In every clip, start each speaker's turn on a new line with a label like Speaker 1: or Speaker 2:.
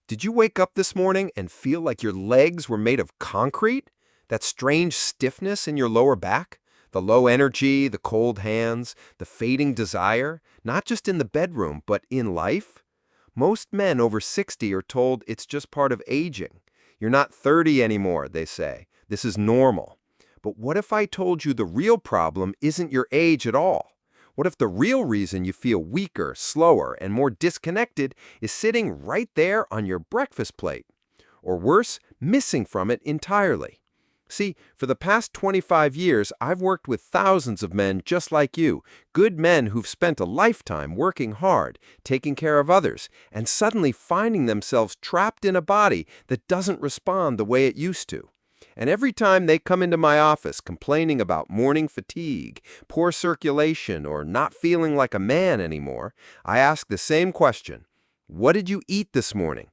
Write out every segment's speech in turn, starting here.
Speaker 1: Did you wake up this morning and feel like your legs were made of concrete? That strange stiffness in your lower back? The low energy, the cold hands, the fading desire, not just in the bedroom, but in life? Most men over 60 are told it's just part of aging. You're not 30 anymore, they say. This is normal. But what if I told you the real problem isn't your age at all? What if the real reason you feel weaker, slower, and more disconnected is sitting right there on your breakfast plate? Or worse, missing from it entirely. See, for the past 25 years, I've worked with thousands of men just like you, good men who've spent a lifetime working hard, taking care of others, and suddenly finding themselves trapped in a body that doesn't respond the way it used to. And every time they come into my office complaining about morning fatigue, poor circulation, or not feeling like a man anymore, I ask the same question. What did you eat this morning?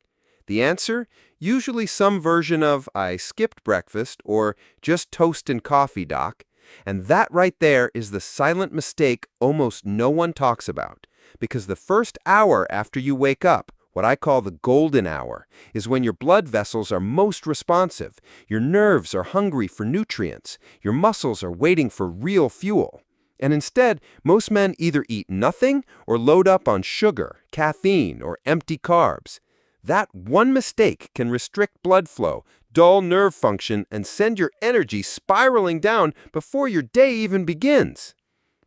Speaker 1: The answer? Usually some version of, I skipped breakfast, or just toast and coffee, doc. And that right there is the silent mistake almost no one talks about. Because the first hour after you wake up, what I call the golden hour, is when your blood vessels are most responsive, your nerves are hungry for nutrients, your muscles are waiting for real fuel. And instead, most men either eat nothing or load up on sugar, caffeine, or empty carbs. That one mistake can restrict blood flow, dull nerve function, and send your energy spiraling down before your day even begins.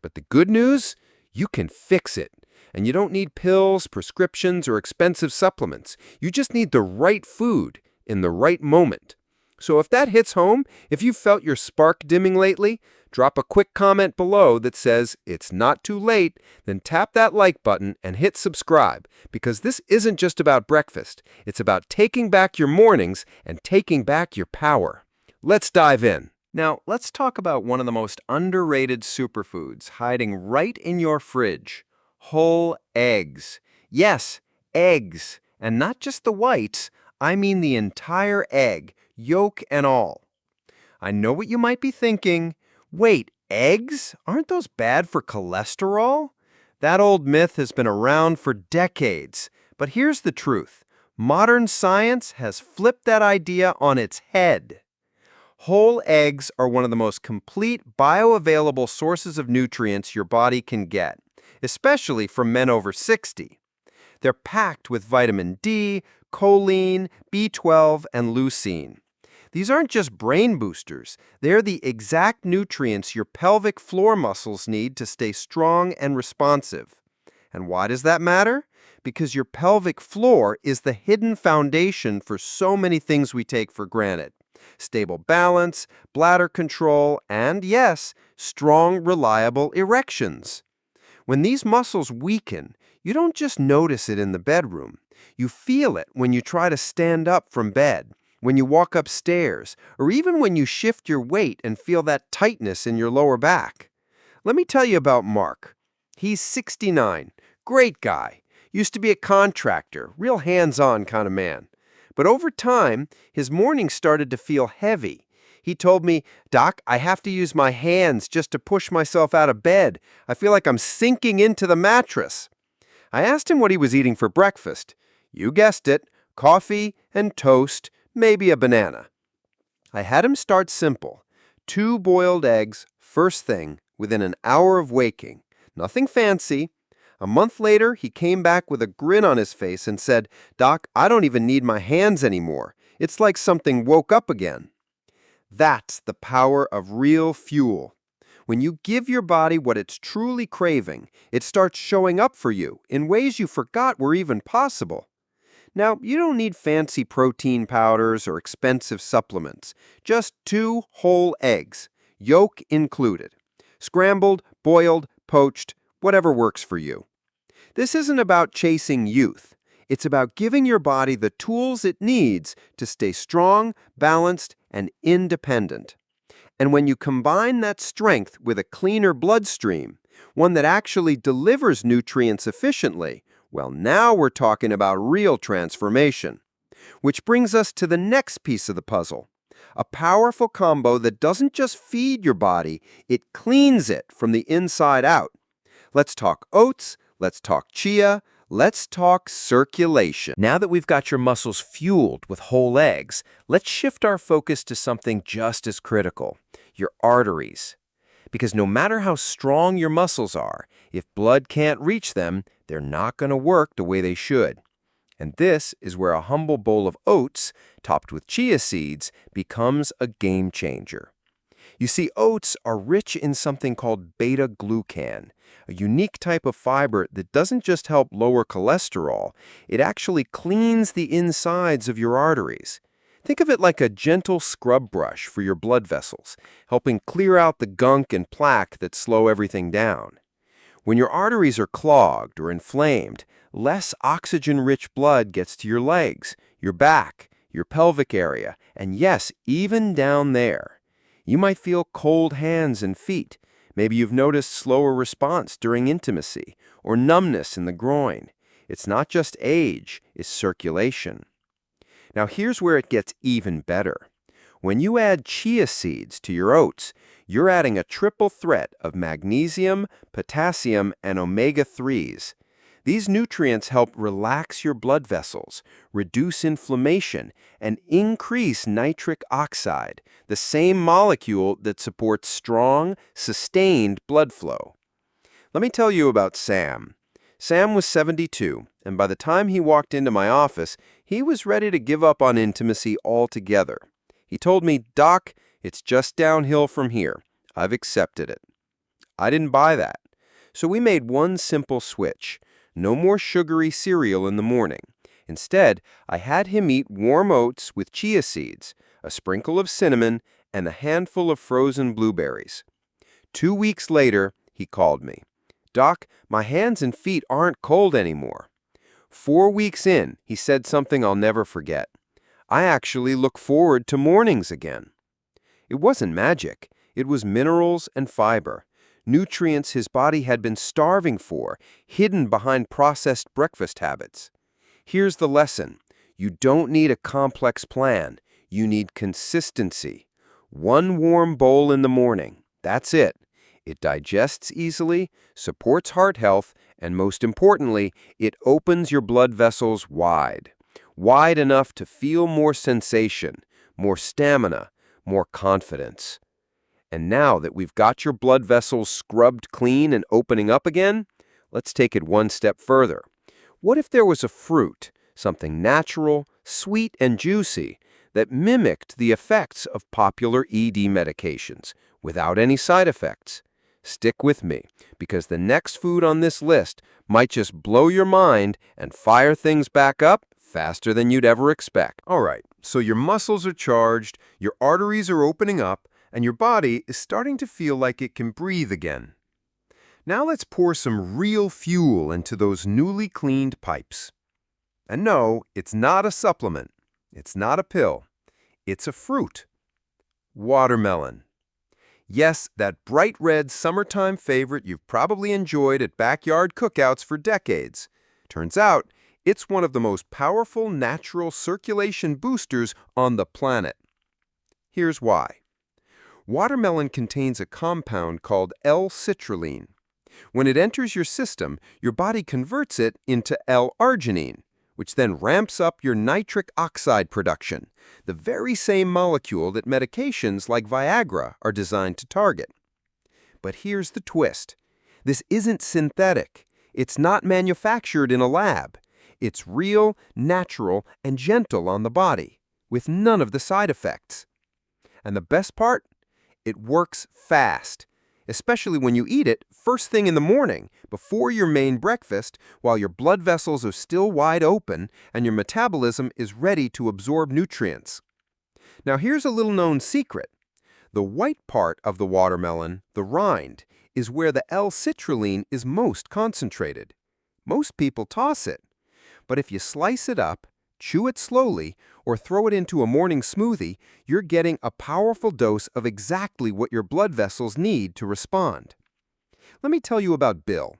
Speaker 1: But the good news? You can fix it. And you don't need pills, prescriptions, or expensive supplements. You just need the right food in the right moment. So if that hits home, if you felt your spark dimming lately, drop a quick comment below that says it's not too late, then tap that like button and hit subscribe, because this isn't just about breakfast. It's about taking back your mornings and taking back your power. Let's dive in. Now, let's talk about one of the most underrated superfoods hiding right in your fridge. Whole eggs. Yes, eggs. And not just the whites, I mean the entire egg, yolk and all. I know what you might be thinking. Wait, eggs? Aren't those bad for cholesterol? That old myth has been around for decades. But here's the truth. Modern science has flipped that idea on its head. Whole eggs are one of the most complete bioavailable sources of nutrients your body can get, especially for men over 60. They're packed with vitamin D, choline, B12, and leucine. These aren't just brain boosters. They're the exact nutrients your pelvic floor muscles need to stay strong and responsive. And why does that matter? Because your pelvic floor is the hidden foundation for so many things we take for granted. Stable balance, bladder control, and yes, strong, reliable erections. When these muscles weaken, you don't just notice it in the bedroom. You feel it when you try to stand up from bed, when you walk upstairs, or even when you shift your weight and feel that tightness in your lower back. Let me tell you about Mark. He's 69, great guy, used to be a contractor, real hands-on kind of man. But over time, his mornings started to feel heavy. He told me, "Doc, I have to use my hands just to push myself out of bed. I feel like I'm sinking into the mattress." I asked him what he was eating for breakfast. You guessed it, coffee and toast, maybe a banana. I had him start simple. 2 boiled eggs, first thing, within an hour of waking. Nothing fancy. A month later, he came back with a grin on his face and said, "Doc, I don't even need my hands anymore. It's like something woke up again." That's the power of real fuel. When you give your body what it's truly craving, it starts showing up for you in ways you forgot were even possible. Now, you don't need fancy protein powders or expensive supplements. Just 2 whole eggs, yolk included. Scrambled, boiled, poached, whatever works for you. This isn't about chasing youth. It's about giving your body the tools it needs to stay strong, balanced, and independent. And when you combine that strength with a cleaner bloodstream, one that actually delivers nutrients efficiently, well, now we're talking about real transformation. Which brings us to the next piece of the puzzle. A powerful combo that doesn't just feed your body, it cleans it from the inside out. Let's talk oats, let's talk chia, Let's talk circulation. Now that we've got your muscles fueled with whole eggs, let's shift our focus to something just as critical, your arteries. Because no matter how strong your muscles are, if blood can't reach them, they're not going to work the way they should. And this is where a humble bowl of oats, topped with chia seeds, becomes a game changer. You see, oats are rich in something called beta-glucan, a unique type of fiber that doesn't just help lower cholesterol, it actually cleans the insides of your arteries. Think of it like a gentle scrub brush for your blood vessels, helping clear out the gunk and plaque that slow everything down. When your arteries are clogged or inflamed, less oxygen-rich blood gets to your legs, your back, your pelvic area, and yes, even down there. You might feel cold hands and feet. Maybe you've noticed slower response during intimacy or numbness in the groin. It's not just age, it's circulation. Now here's where it gets even better. When you add chia seeds to your oats, you're adding a triple threat of magnesium, potassium, and omega-3s. These nutrients help relax your blood vessels, reduce inflammation, and increase nitric oxide, the same molecule that supports strong, sustained blood flow. Let me tell you about Sam. Sam was 72, and by the time he walked into my office, he was ready to give up on intimacy altogether. He told me, "Doc, it's just downhill from here. I've accepted it." I didn't buy that. So we made one simple switch. No more sugary cereal in the morning. Instead, I had him eat warm oats with chia seeds, a sprinkle of cinnamon, and a handful of frozen blueberries. 2 weeks later, he called me. "Doc, my hands and feet aren't cold anymore." 4 weeks in, he said something I'll never forget. "I actually look forward to mornings again." It wasn't magic. It was minerals and fiber. Nutrients his body had been starving for, hidden behind processed breakfast habits. Here's the lesson. You don't need a complex plan. You need consistency. One warm bowl in the morning. That's it. It digests easily, supports heart health, and most importantly, it opens your blood vessels wide. Wide enough to feel more sensation, more stamina, more confidence. And now that we've got your blood vessels scrubbed clean and opening up again, let's take it one step further. What if there was a fruit, something natural, sweet, and juicy, that mimicked the effects of popular ED medications without any side effects? Stick with me, because the next food on this list might just blow your mind and fire things back up faster than you'd ever expect. All right, so your muscles are charged, your arteries are opening up, and your body is starting to feel like it can breathe again. Now let's pour some real fuel into those newly cleaned pipes. And no, it's not a supplement. It's not a pill. It's a fruit. Watermelon. Yes, that bright red summertime favorite you've probably enjoyed at backyard cookouts for decades. Turns out, it's one of the most powerful natural circulation boosters on the planet. Here's why. Watermelon contains a compound called L-citrulline. When it enters your system, your body converts it into L-arginine, which then ramps up your nitric oxide production, the very same molecule that medications like Viagra are designed to target. But here's the twist. This isn't synthetic. It's not manufactured in a lab. It's real, natural, and gentle on the body, with none of the side effects. And the best part? It works fast, especially when you eat it first thing in the morning, before your main breakfast, while your blood vessels are still wide open and your metabolism is ready to absorb nutrients. Now here's a little-known secret. The white part of the watermelon, the rind, is where the L-citrulline is most concentrated. Most people toss it. But if you slice it up, chew it slowly, or throw it into a morning smoothie, you're getting a powerful dose of exactly what your blood vessels need to respond. Let me tell you about Bill.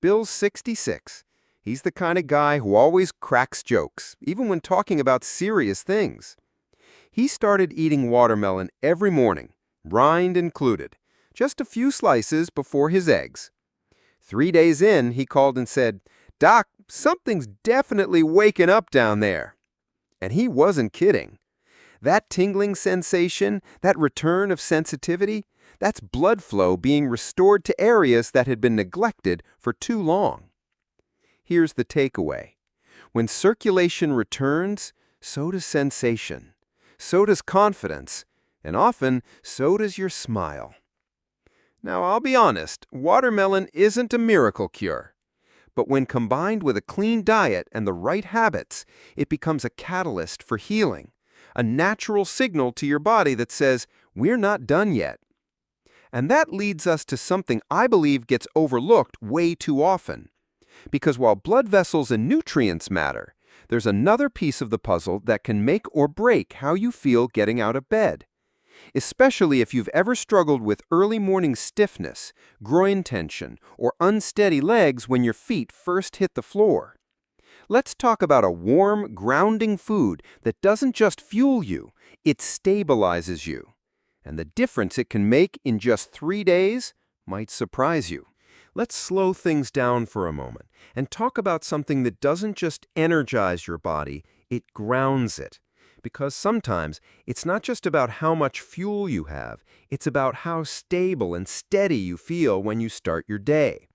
Speaker 1: Bill's 66. He's the kind of guy who always cracks jokes, even when talking about serious things. He started eating watermelon every morning, rind included, just a few slices before his eggs. 3 days in, he called and said, "Doc, something's definitely waking up down there." And he wasn't kidding. That tingling sensation, that return of sensitivity, that's blood flow being restored to areas that had been neglected for too long. Here's the takeaway. When circulation returns, so does sensation. So does confidence. And often, so does your smile. Now, I'll be honest, watermelon isn't a miracle cure. But when combined with a clean diet and the right habits, it becomes a catalyst for healing, a natural signal to your body that says, we're not done yet. And that leads us to something I believe gets overlooked way too often. Because while blood vessels and nutrients matter, there's another piece of the puzzle that can make or break how you feel getting out of bed. Especially if you've ever struggled with early morning stiffness, groin tension, or unsteady legs when your feet first hit the floor. Let's talk about a warm, grounding food that doesn't just fuel you, it stabilizes you. And the difference it can make in just 3 days might surprise you. Let's slow things down for a moment and talk about something that doesn't just energize your body, it grounds it. Because sometimes it's not just about how much fuel you have, it's about how stable and steady you feel when you start your day.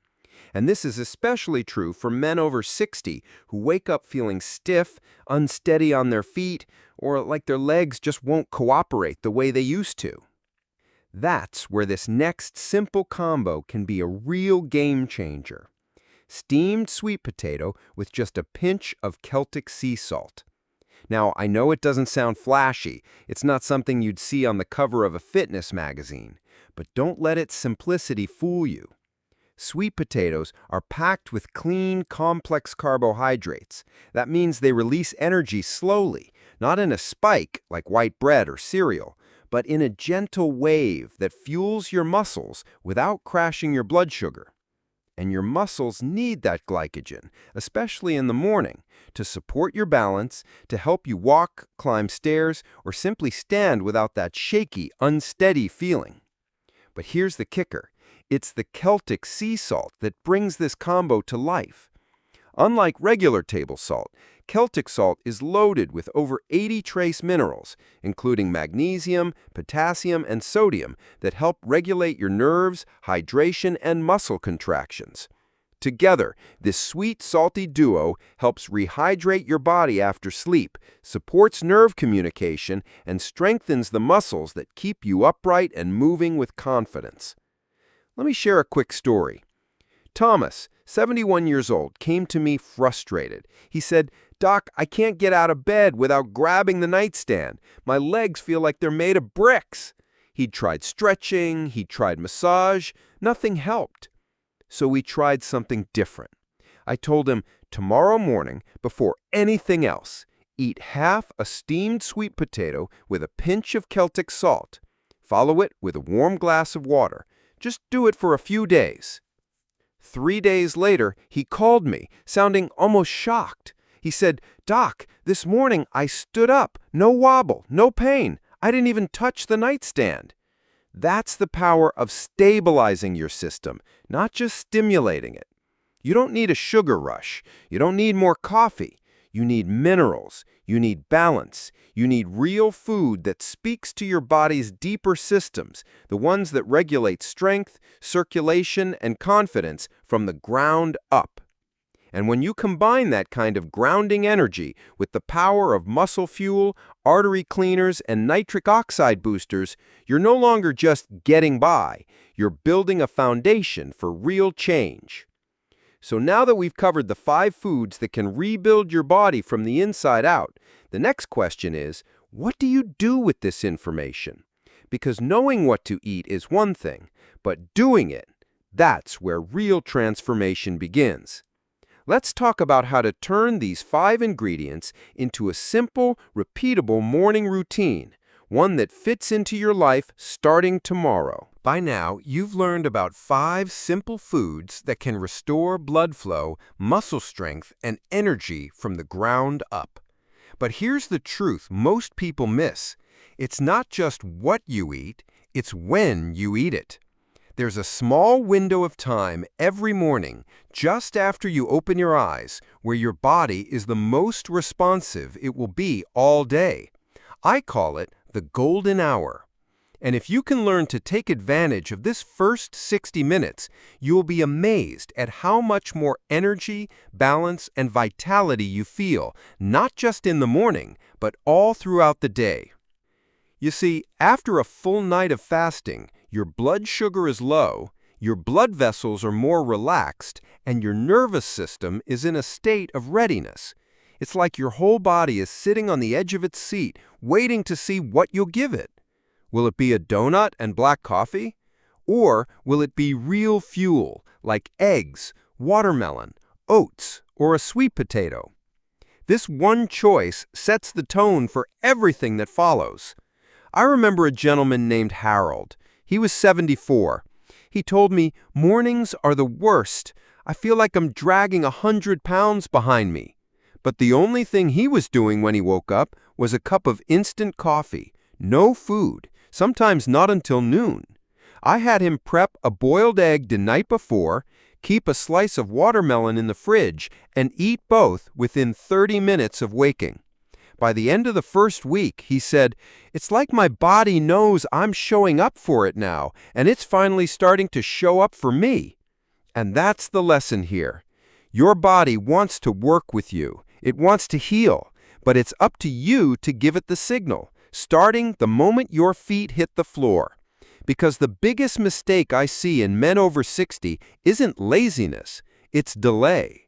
Speaker 1: And this is especially true for men over 60 who wake up feeling stiff, unsteady on their feet, or like their legs just won't cooperate the way they used to. That's where this next simple combo can be a real game changer. Steamed sweet potato with just a pinch of Celtic sea salt. Now, I know it doesn't sound flashy. It's not something you'd see on the cover of a fitness magazine. But don't let its simplicity fool you. Sweet potatoes are packed with clean, complex carbohydrates. That means they release energy slowly, not in a spike like white bread or cereal, but in a gentle wave that fuels your muscles without crashing your blood sugar. And your muscles need that glycogen, especially in the morning, to support your balance, to help you walk, climb stairs, or simply stand without that shaky, unsteady feeling. But here's the kicker. It's the Celtic sea salt that brings this combo to life. Unlike regular table salt, Celtic salt is loaded with over 80 trace minerals, including magnesium, potassium, and sodium that help regulate your nerves, hydration, and muscle contractions. Together, this sweet, salty duo helps rehydrate your body after sleep, supports nerve communication, and strengthens the muscles that keep you upright and moving with confidence. Let me share a quick story. Thomas, 71 years old, came to me frustrated. He said, "Doc, I can't get out of bed without grabbing the nightstand. My legs feel like they're made of bricks." He'd tried stretching, he'd tried massage, nothing helped. So we tried something different. I told him, tomorrow morning, before anything else, eat half a steamed sweet potato with a pinch of Celtic salt. Follow it with a warm glass of water. Just do it for a few days. 3 days later, he called me, sounding almost shocked. He said, "Doc, this morning I stood up, no wobble, no pain. I didn't even touch the nightstand." That's the power of stabilizing your system, not just stimulating it. You don't need a sugar rush. You don't need more coffee. You need minerals. You need balance. You need real food that speaks to your body's deeper systems, the ones that regulate strength, circulation, and confidence from the ground up. And when you combine that kind of grounding energy with the power of muscle fuel, artery cleaners, and nitric oxide boosters, you're no longer just getting by. You're building a foundation for real change. So now that we've covered the 5 foods that can rebuild your body from the inside out, the next question is, what do you do with this information? Because knowing what to eat is one thing, but doing it, that's where real transformation begins. Let's talk about how to turn these 5 ingredients into a simple, repeatable morning routine, one that fits into your life starting tomorrow. By now, you've learned about 5 simple foods that can restore blood flow, muscle strength, and energy from the ground up. But here's the truth most people miss. It's not just what you eat, it's when you eat it. There's a small window of time every morning, just after you open your eyes, where your body is the most responsive it will be all day. I call it the golden hour. And if you can learn to take advantage of this first 60 minutes, you will be amazed at how much more energy, balance, and vitality you feel, not just in the morning, but all throughout the day. You see, after a full night of fasting, your blood sugar is low, your blood vessels are more relaxed, and your nervous system is in a state of readiness. It's like your whole body is sitting on the edge of its seat, waiting to see what you'll give it. Will it be a donut and black coffee? Or will it be real fuel, like eggs, watermelon, oats, or a sweet potato? This one choice sets the tone for everything that follows. I remember a gentleman named Harold. He was 74. He told me, "Mornings are the worst. I feel like I'm dragging 100 pounds behind me." But the only thing he was doing when he woke up was a cup of instant coffee, no food, sometimes not until noon. I had him prep a boiled egg the night before, keep a slice of watermelon in the fridge, and eat both within 30 minutes of waking. By the end of the first week, he said, "It's like my body knows I'm showing up for it now, and it's finally starting to show up for me." And that's the lesson here. Your body wants to work with you. It wants to heal, but it's up to you to give it the signal, starting the moment your feet hit the floor. Because the biggest mistake I see in men over 60 isn't laziness, it's delay.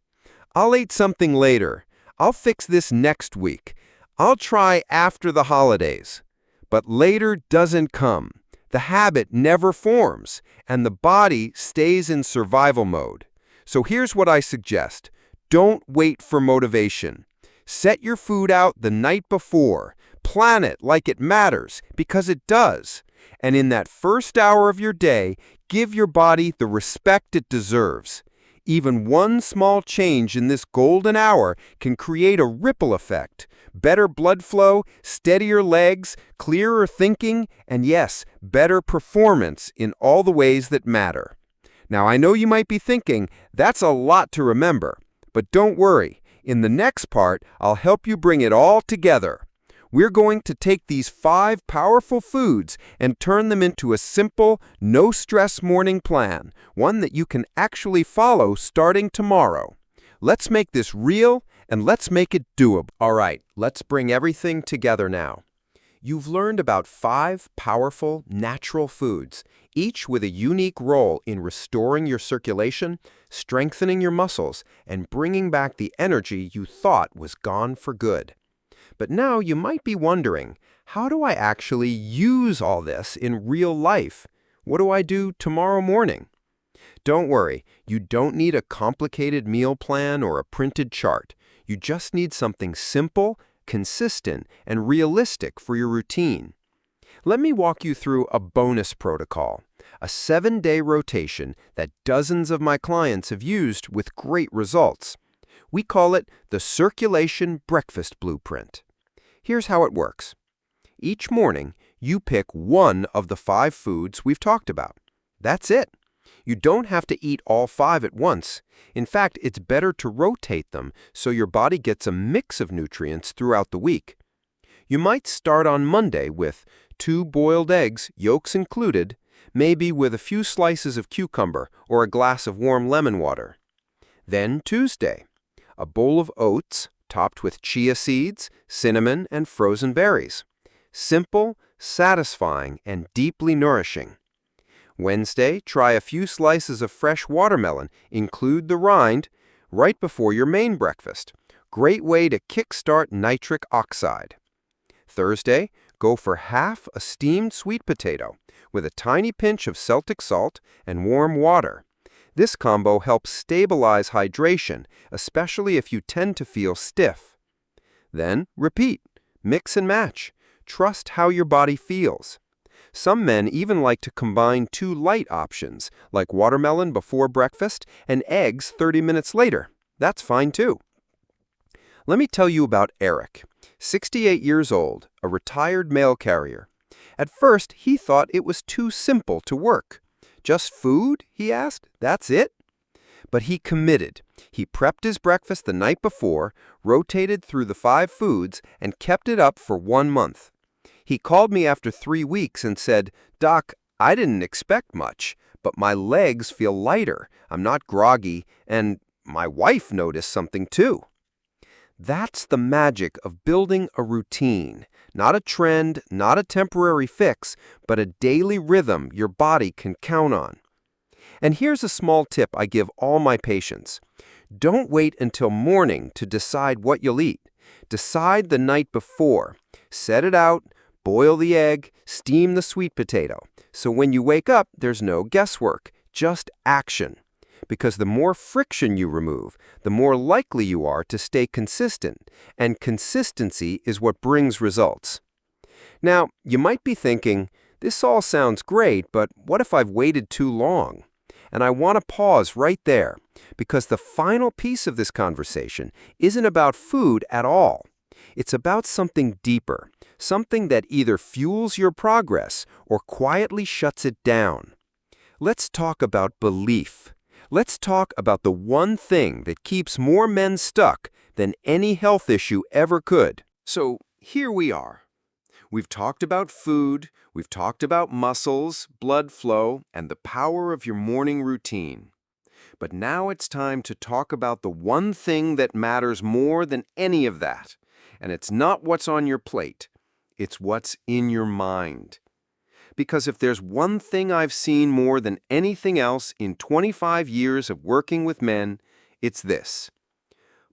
Speaker 1: "I'll eat something later. I'll fix this next week. I'll try after the holidays." But later doesn't come. The habit never forms, and the body stays in survival mode. So here's what I suggest. Don't wait for motivation. Set your food out the night before. Plan it like it matters, because it does. And in that first hour of your day, give your body the respect it deserves. Even one small change in this golden hour can create a ripple effect. Better blood flow, steadier legs, clearer thinking, and yes, better performance in all the ways that matter. Now, I know you might be thinking, that's a lot to remember. But don't worry. In the next part, I'll help you bring it all together. We're going to take these 5 powerful foods and turn them into a simple, no-stress morning plan, one that you can actually follow starting tomorrow. Let's make this real, and let's make it doable. All right, let's bring everything together now. You've learned about 5 powerful, natural foods, each with a unique role in restoring your circulation, strengthening your muscles, and bringing back the energy you thought was gone for good. But now you might be wondering, how do I actually use all this in real life? What do I do tomorrow morning? Don't worry, you don't need a complicated meal plan or a printed chart. You just need something simple, consistent, and realistic for your routine. Let me walk you through a bonus protocol, a 7-day rotation that dozens of my clients have used with great results. We call it the Circulation Breakfast Blueprint. Here's how it works. Each morning, you pick one of the 5 foods we've talked about. That's it. You don't have to eat all 5 at once. In fact, it's better to rotate them so your body gets a mix of nutrients throughout the week. You might start on Monday with 2 boiled eggs, yolks included, maybe with a few slices of cucumber or a glass of warm lemon water. Then Tuesday, a bowl of oats topped with chia seeds, cinnamon, and frozen berries. Simple, satisfying, and deeply nourishing. Wednesday, try a few slices of fresh watermelon, include the rind, right before your main breakfast. Great way to kickstart nitric oxide. Thursday, go for half a steamed sweet potato with a tiny pinch of Celtic salt and warm water. This combo helps stabilize hydration, especially if you tend to feel stiff. Then repeat, mix and match. Trust how your body feels. Some men even like to combine 2 light options, like watermelon before breakfast and eggs 30 minutes later. That's fine too. Let me tell you about Eric, 68 years old, a retired mail carrier. At first, he thought it was too simple to work. Just food? He asked. That's it? But he committed. He prepped his breakfast the night before, rotated through the 5 foods, and kept it up for 1 month. He called me after 3 weeks and said, "Doc, I didn't expect much, but my legs feel lighter, I'm not groggy, and my wife noticed something too." That's the magic of building a routine. Not a trend, not a temporary fix, but a daily rhythm your body can count on. And here's a small tip I give all my patients. Don't wait until morning to decide what you'll eat. Decide the night before. Set it out, boil the egg, steam the sweet potato. So when you wake up, there's no guesswork, just action. Because the more friction you remove, the more likely you are to stay consistent, and consistency is what brings results. Now, you might be thinking, this all sounds great, but what if I've waited too long? And I want to pause right there, because the final piece of this conversation isn't about food at all. It's about something deeper, something that either fuels your progress or quietly shuts it down. Let's talk about belief. Let's talk about the one thing that keeps more men stuck than any health issue ever could. So here we are. We've talked about food, we've talked about muscles, blood flow, and the power of your morning routine. But now it's time to talk about the one thing that matters more than any of that. And it's not what's on your plate, it's what's in your mind. Because if there's one thing I've seen more than anything else in 25 years of working with men, it's this.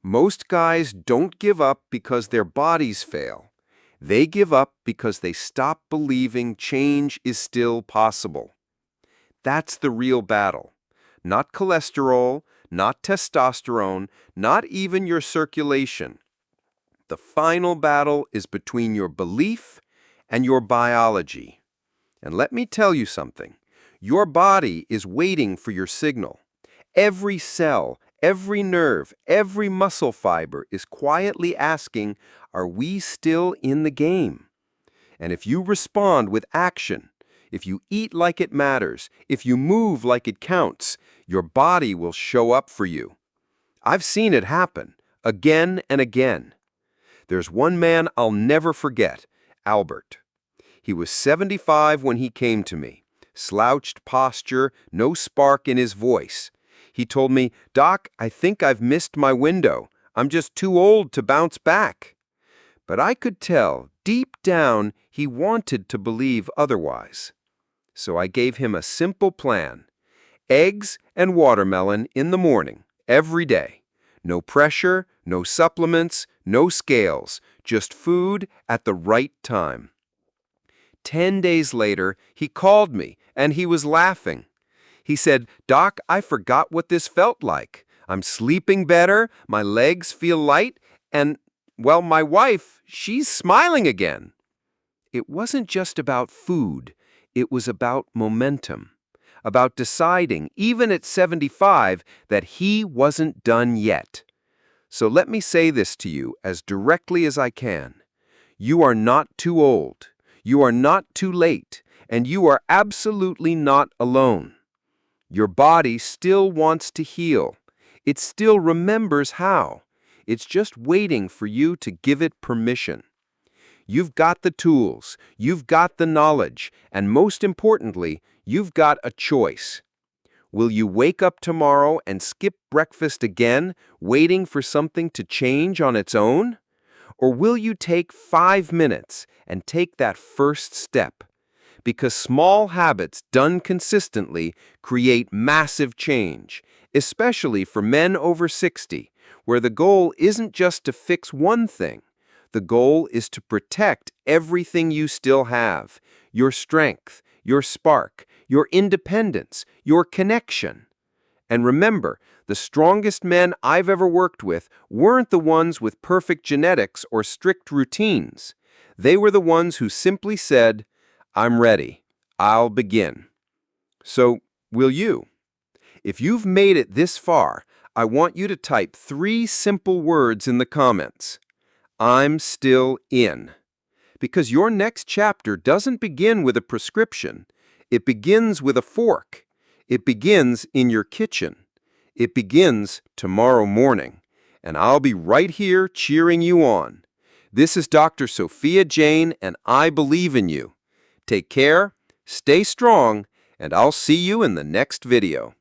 Speaker 1: Most guys don't give up because their bodies fail. They give up because they stop believing change is still possible. That's the real battle. Not cholesterol, not testosterone, not even your circulation. The final battle is between your belief and your biology. And let me tell you something. Your body is waiting for your signal. Every cell, every nerve, every muscle fiber is quietly asking, are we still in the game? And if you respond with action, if you eat like it matters, if you move like it counts, your body will show up for you. I've seen it happen, again and again. There's one man I'll never forget, Albert. He was 75 when he came to me. Slouched posture, no spark in his voice. He told me, "Doc, I think I've missed my window. I'm just too old to bounce back." But I could tell, deep down, he wanted to believe otherwise. So I gave him a simple plan. Eggs and watermelon in the morning, every day. No pressure, no supplements, no scales, just food at the right time. 10 days later, he called me, and he was laughing. He said, "Doc, I forgot what this felt like. I'm sleeping better, my legs feel light, and, well, my wife, she's smiling again." It wasn't just about food. It was about momentum. About deciding, even at 75, that he wasn't done yet. So let me say this to you as directly as I can. You are not too old. You are not too late, and you are absolutely not alone. Your body still wants to heal. It still remembers how. It's just waiting for you to give it permission. You've got the tools, you've got the knowledge, and most importantly, you've got a choice. Will you wake up tomorrow and skip breakfast again, waiting for something to change on its own? Or will you take 5 minutes and take that first step? Because small habits done consistently create massive change, especially for men over 60, where the goal isn't just to fix one thing. The goal is to protect everything you still have, your strength, your spark, your independence, your connection. And remember, the strongest men I've ever worked with weren't the ones with perfect genetics or strict routines. They were the ones who simply said, "I'm ready. I'll begin." So, will you? If you've made it this far, I want you to type 3 simple words in the comments. I'm still in. Because your next chapter doesn't begin with a prescription. It begins with a fork. It begins in your kitchen. It begins tomorrow morning. And I'll be right here cheering you on. This is Dr. Sophia Jain, and I believe in you. Take care, stay strong, and I'll see you in the next video.